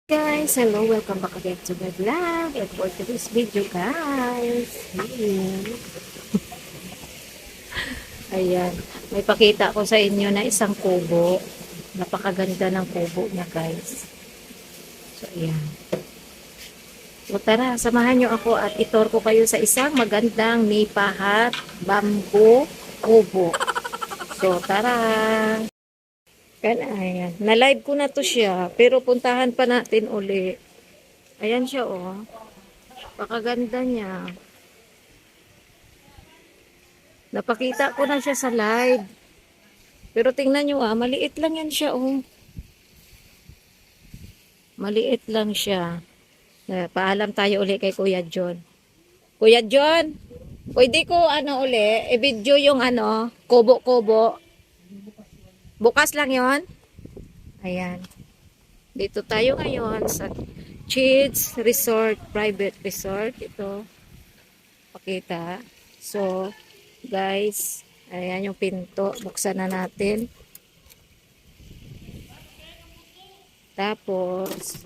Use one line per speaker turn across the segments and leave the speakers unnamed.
Guys, hello, welcome back again to my vlog. And for today's video, guys, ayan, may pakita ko sa inyo na isang kubo. Napakaganda ng kubo niya, guys. So, ayan. So, tara, samahan nyo ako at itor ko kayo sa isang magandang nipahat bamboo kubo. So, tara. Ayan, na-live ko na to siya, pero puntahan pa natin uli. Ayan siya, oh. Pakaganda niya. Napakita ko na siya sa live. Pero tingnan nyo maliit lang yan siya, oh. Maliit lang siya. Paalam tayo uli kay Kuya John. Kuya John, pwede ko uli, i-video yung kubo-kubo. Bukas lang yon. Ayan. Dito tayo ngayon sa Chids Resort, Private Resort. Ito. Pakita. So, guys, ayan yung pinto. Buksan na natin. Tapos,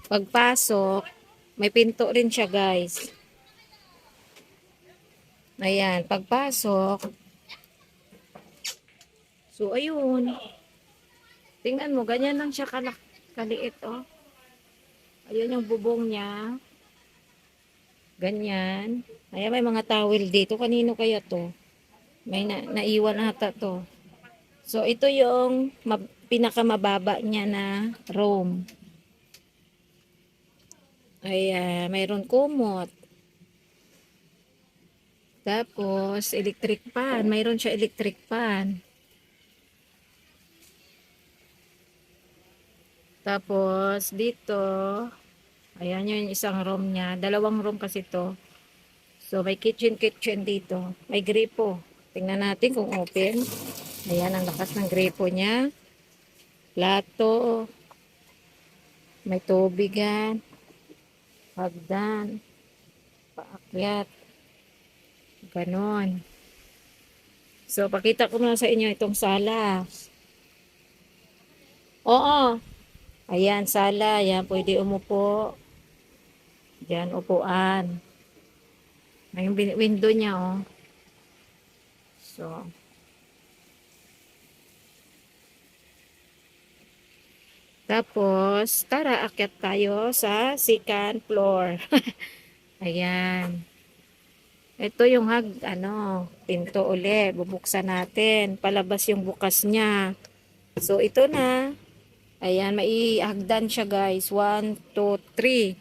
pagpasok, may pinto rin siya, guys. Ayan, pagpasok. So, ayun. Tingnan mo, ganyan lang siya kaliit, oh. Ayun yung bubong niya. Ganyan. Ayan, may mga towel dito. Kanino kaya to? May naiwan ata to. So, ito yung pinakamababa niya na room. Ayan, mayroon kumot. Tapos, electric fan. Mayroon siya electric fan. Tapos, dito, ayan yung isang room niya. Dalawang room kasi to. So, may kitchen dito. May gripo. Tingnan natin kung open. Ayan, ang lakas ng gripo niya. Plato. May tubigan. Hagdan. Paakyat. Ganon. So, pakita ko na sa inyo itong sala. Oo. Ayan, sala. Ayan, pwede umupo. Diyan, upuan. May window niya, oh. So, tapos, tara, akyat tayo sa second floor. Ayan. Ito yung pinto uli. Bubuksan natin. Palabas yung bukas niya. So, ito na. Ayan, maihagdan siya, guys. 1, 2, 3.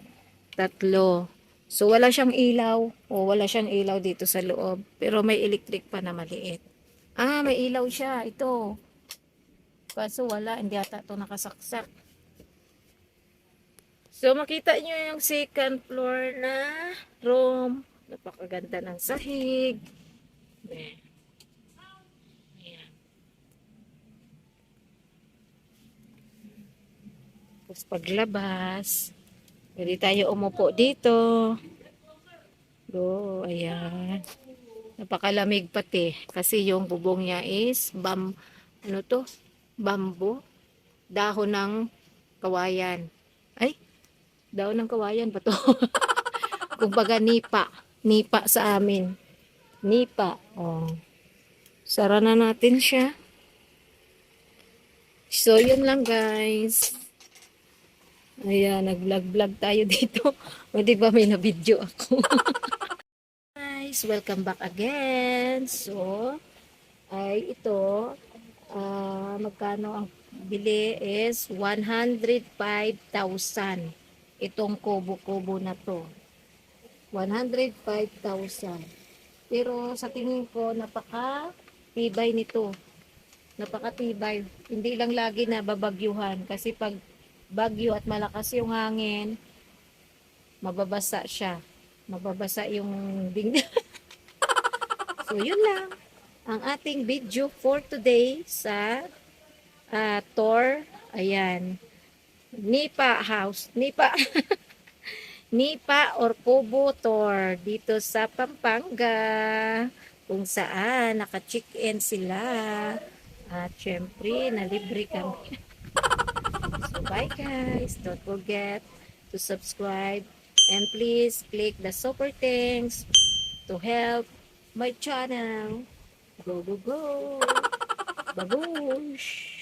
Tatlo. So, wala siyang ilaw. O, wala siyang ilaw dito sa loob. Pero may electric pa na maliit. Ah, may ilaw siya. Ito. Kaso wala. Hindi ata ito nakasaksak. So, makita nyo yung second floor na room. Napakaganda ng sahig. Ayan. Tapos paglabas, pwede tayo umupo dito. Ayan. Napakalamig pati. Kasi yung bubong niya is bamboo. Dahon ng kawayan. Ay, dahon ng kawayan ba to? Kumbaga nipa. Nipa sa amin. Nipa. Oh. Sara na natin siya. So, yun lang, guys. Ayan, nag-vlog-vlog tayo dito. O, di ba may na-video ako? Guys, welcome back again. So, ay ito, magkano ang bili is 105,000. Itong kubo-kubo na to. 105,000. Pero sa tingin ko, napaka-tibay nito. Napakatibay. Hindi lang lagi na babagyuhan. Kasi pag bagyo at malakas yung hangin, mababasa siya. Mababasa yung dingding. So, yun lang. Ang ating video for today sa tour. Ayan. Nipa House. Nipa. Nipa or Kubo Tour. Dito sa Pampanga. Kung saan naka-check-in sila. At syempre, nalibre kami. So, Bye guys. Don't forget to subscribe and please click the super thanks to help my channel. Go, go, go. Babush!